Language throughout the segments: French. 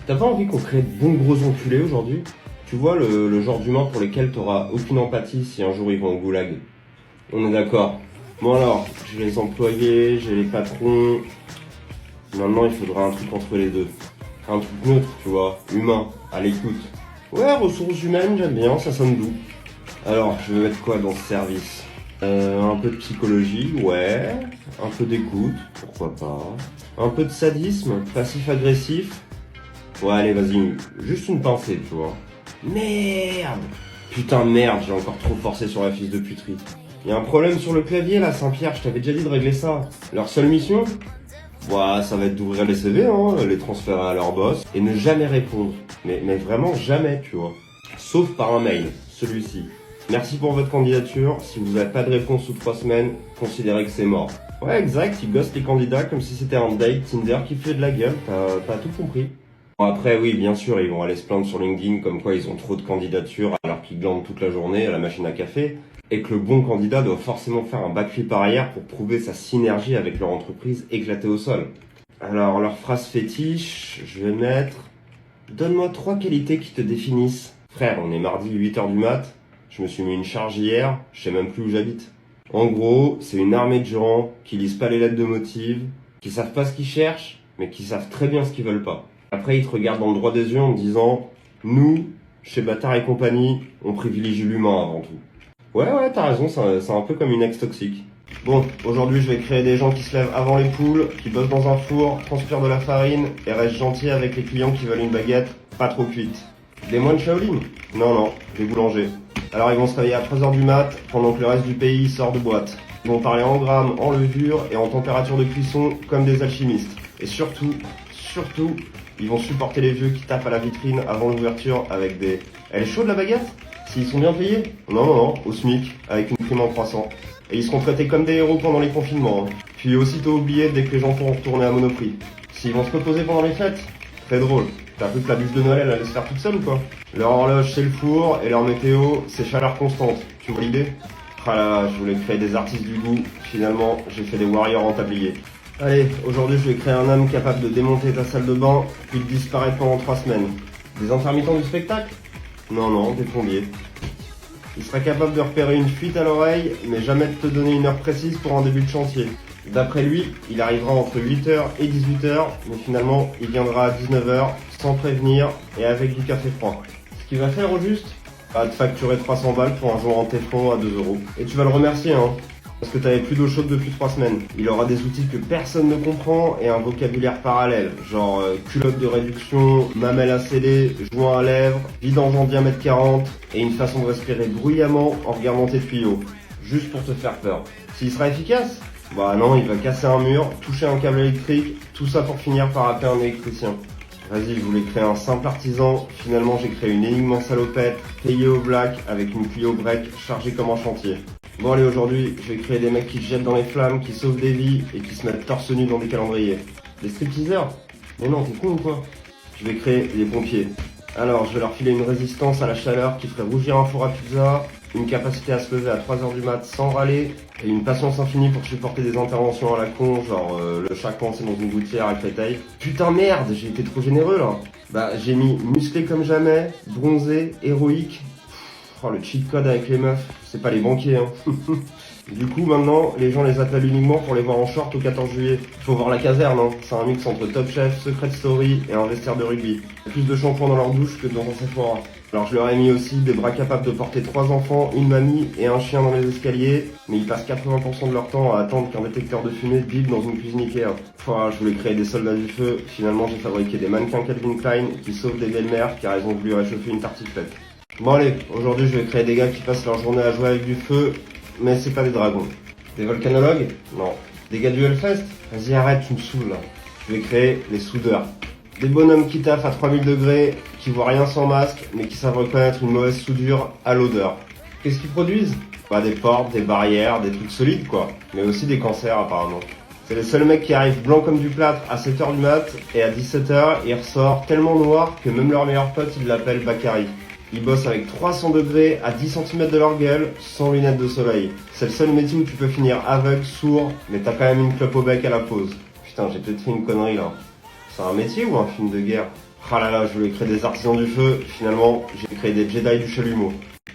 T'as pas envie qu'on crée de bons gros enculés aujourd'hui? Tu vois le genre d'humains pour lesquels t'auras aucune empathie si un jour ils vont au goulag. On est d'accord. Bon alors, j'ai les employés, j'ai les patrons. Maintenant il faudra un truc entre les deux. Un truc neutre, tu vois, humain, à l'écoute. Ouais, ressources humaines, j'aime bien, ça sonne doux. Alors, je vais mettre quoi dans ce service? Un peu de psychologie, ouais. Un peu d'écoute, pourquoi pas. Un peu de sadisme, passif-agressif. Ouais, allez, vas-y, juste une pincée, tu vois. Merde! Putain, merde, j'ai encore trop forcé sur la fiche de puterie. Y a un problème sur le clavier, là, Saint-Pierre, je t'avais déjà dit de régler ça. Leur seule mission? Ouais, ça va être d'ouvrir les CV, hein, les transférer à leur boss, et ne jamais répondre. Mais vraiment jamais, tu vois. Sauf par un mail, celui-ci. Merci pour votre candidature, si vous n'avez pas de réponse sous 3 semaines, considérez que c'est mort. Ouais, exact, ils gossent les candidats comme si c'était un date Tinder qui fait de la gueule, t'as tout compris. Bon, après, oui, bien sûr, ils vont aller se plaindre sur LinkedIn comme quoi ils ont trop de candidatures alors qu'ils glandent toute la journée à la machine à café, et que le bon candidat doit forcément faire un backflip arrière pour prouver sa synergie avec leur entreprise éclatée au sol. Alors, leur phrase fétiche, je vais mettre... Donne-moi 3 qualités qui te définissent. Frère, on est mardi 8h du mat, je me suis mis une charge hier, je sais même plus où j'habite. En gros, c'est une armée de gens qui lisent pas les lettres de motive, qui savent pas ce qu'ils cherchent, mais qui savent très bien ce qu'ils veulent pas. Après, ils te regardent dans le droit des yeux en te disant « Nous, chez Bâtard et compagnie, on privilégie l'humain avant tout. » Ouais, t'as raison, c'est un peu comme une ex toxique. Bon, aujourd'hui, je vais créer des gens qui se lèvent avant les poules, qui bossent dans un four, transpirent de la farine et restent gentils avec les clients qui veulent une baguette pas trop cuite. Des moines Shaolin? Non, des boulangers. Alors, ils vont se réveiller à 3h du mat, pendant que le reste du pays sort de boîte. Ils vont parler en grammes, en levure et en température de cuisson comme des alchimistes. Et surtout, ils vont supporter les vieux qui tapent à la vitrine avant l'ouverture avec des « Elle est chaude la baguette ?» S'ils sont bien payés? Non, au SMIC, avec une prime en croissant. Et ils seront traités comme des héros pendant les confinements. Puis aussitôt oubliés dès que les gens pourront retourner à Monoprix. S'ils vont se reposer pendant les fêtes? Très drôle. T'as cru que la bûche de Noël elle allait se faire toute seule ou quoi? Leur horloge c'est le four et leur météo c'est chaleur constante. Tu vois l'idée? Ah là, je voulais créer des artistes du goût. Finalement, j'ai fait des warriors en tablier. Allez, aujourd'hui je vais créer un homme capable de démonter ta salle de bain puis de disparaître pendant 3 semaines. Des intermittents du spectacle? Non, des plombiers. Il sera capable de repérer une fuite à l'oreille, mais jamais de te donner une heure précise pour un début de chantier. D'après lui, il arrivera entre 8h et 18h, mais finalement, il viendra à 19h, sans prévenir, et avec du café froid. Ce qu'il va faire au juste? Te facturer 300 balles pour un jour en téflon à 2 euros. Et tu vas le remercier, hein, parce que t'avais plus d'eau chaude depuis 3 semaines. Il aura des outils que personne ne comprend et un vocabulaire parallèle, genre culotte de réduction, mamelle à sceller, joint à lèvres, vidange en diamètre 40 et une façon de respirer bruyamment en regardant tes tuyaux, juste pour te faire peur. S'il sera efficace? Bah non, il va casser un mur, toucher un câble électrique, tout ça pour finir par appeler un électricien. Vas-y, je voulais créer un simple artisan, finalement j'ai créé une énigme en salopette, payée au black avec une Clio break chargée comme un chantier. Bon allez, aujourd'hui, je vais créer des mecs qui se jettent dans les flammes, qui sauvent des vies et qui se mettent torse nu dans des calendriers. Des stripteasers? Mais non, t'es con ou quoi? Je vais créer des pompiers. Alors, je vais leur filer une résistance à la chaleur qui ferait rougir un four à pizza, une capacité à se lever à 3h du mat sans râler, et une patience infinie pour supporter des interventions à la con, genre le chat coincé dans une gouttière à Créteil. Putain merde, j'ai été trop généreux là. Bah j'ai mis musclé comme jamais, bronzé, héroïque. Oh le cheat code avec les meufs, c'est pas les banquiers hein. Du coup maintenant, les gens les appellent uniquement pour les voir en short au 14 juillet. Faut voir la caserne, hein. C'est un mix entre Top Chef, Secret Story et un vestiaire de rugby. Plus de shampoing dans leur douche que dans un Sephora. Alors je leur ai mis aussi des bras capables de porter 3 enfants, une mamie et un chien dans les escaliers, mais ils passent 80% de leur temps à attendre qu'un détecteur de fumée bip dans une cuisine Ikea. Je voulais créer des soldats du feu, finalement j'ai fabriqué des mannequins Calvin Klein qui sauvent des belles-mères car elles ont voulu réchauffer une tartiflette. Bon allez, aujourd'hui je vais créer des gars qui passent leur journée à jouer avec du feu, mais c'est pas des dragons. Des volcanologues? Non. Des gars du Hellfest? Vas-y arrête, tu me saoules là. Je vais créer les soudeurs. Des bonhommes qui taffent à 3000 degrés, qui voient rien sans masque, mais qui savent reconnaître une mauvaise soudure à l'odeur. Qu'est-ce qu'ils produisent? Bah des portes, des barrières, des trucs solides quoi. Mais aussi des cancers apparemment. C'est les seuls mecs qui arrivent blancs comme du plâtre à 7h du mat, et à 17h, ils ressortent tellement noirs que même leur meilleur pote ils l'appellent Bakary. Ils bossent avec 300 degrés à 10 cm de leur gueule, sans lunettes de soleil. C'est le seul métier où tu peux finir aveugle, sourd, mais t'as quand même une clope au bec à la pause. Putain, j'ai peut-être fait une connerie là. C'est un métier ou un film de guerre? Ah là là, je voulais créer des artisans du feu, finalement, j'ai créé des Jedi du chalumeau.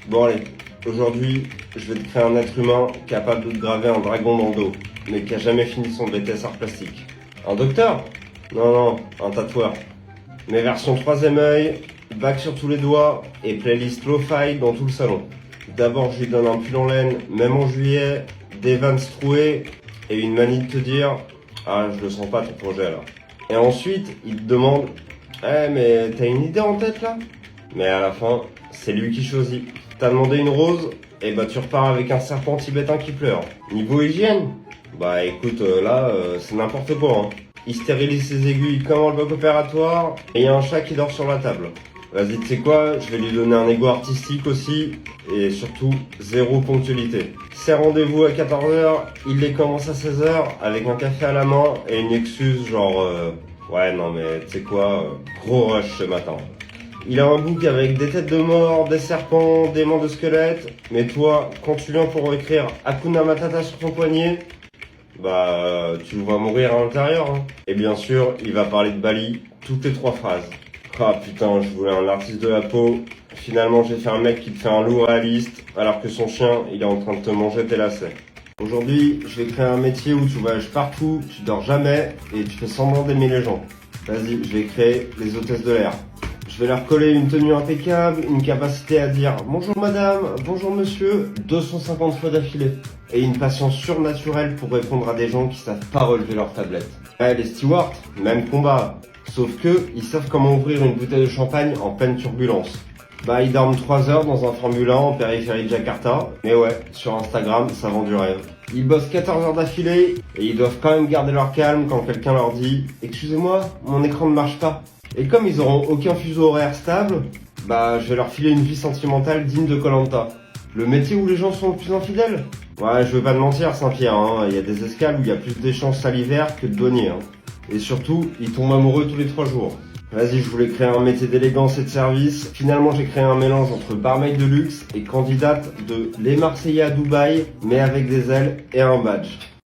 Bon allez, aujourd'hui, je vais te créer un être humain capable de te graver un dragon dans le dos, mais qui a jamais fini son BTS art plastique. Un docteur? Non, un tatoueur. Mes versions 3ème œil, bague sur tous les doigts et playlist lo-fi dans tout le salon. D'abord, je lui donne un pull en laine, même en juillet, des Vans troués et une manie de te dire « Ah, je le sens pas ton projet là ». Et ensuite, il te demande « Eh, mais t'as une idée en tête là ?» Mais à la fin, c'est lui qui choisit. T'as demandé une rose, et bah tu repars avec un serpent tibétain qui pleure. Niveau hygiène? Bah écoute, c'est n'importe quoi. Hein. Il stérilise ses aiguilles comme un bloc opératoire, et il y a un chat qui dort sur la table. Vas-y, tu sais quoi, je vais lui donner un ego artistique aussi, et surtout, zéro ponctualité. Ses rendez-vous à 14h, il les commence à 16h, avec un café à la main, et une excuse genre, ouais non mais tu sais quoi, gros rush ce matin. Il a un book avec des têtes de mort, des serpents, des mains de squelettes, mais toi, quand tu viens pour écrire Hakuna Matata sur ton poignet, bah tu le vois mourir à l'intérieur. Hein. Et bien sûr, il va parler de Bali, toutes les 3 phrases. Ah putain, je voulais un artiste de la peau. Finalement, j'ai fait un mec qui te fait un loup réaliste, alors que son chien, il est en train de te manger tes lacets. Aujourd'hui, je vais créer un métier où tu voyages partout, tu dors jamais, et tu fais semblant d'aimer les gens. Vas-y, je vais créer les hôtesses de l'air. Je vais leur coller une tenue impeccable, une capacité à dire « Bonjour madame, bonjour monsieur » 250 fois d'affilée. Et une patience surnaturelle pour répondre à des gens qui savent pas relever leur tablette. Ouais, les stewards, même combat. Sauf que, ils savent comment ouvrir une bouteille de champagne en pleine turbulence. Bah, ils dorment 3 heures dans un Formule 1 en périphérie de Jakarta. Mais ouais, sur Instagram, ça vend du rêve. Ils bossent 14 heures d'affilée, et ils doivent quand même garder leur calme quand quelqu'un leur dit « Excusez-moi, mon écran ne marche pas ». Et comme ils auront aucun fuseau horaire stable, bah je vais leur filer une vie sentimentale digne de Koh-Lanta. Le métier où les gens sont le plus infidèles? Ouais, je veux pas te mentir Saint-Pierre, hein. Il y a des escales où il y a plus d'échanges salivaires que de douaniers. Hein. Et surtout, ils tombent amoureux tous les 3 jours. Vas-y, je voulais créer un métier d'élégance et de service. Finalement, j'ai créé un mélange entre barmaid de luxe et candidate de Les Marseillais à Dubaï, mais avec des ailes et un badge.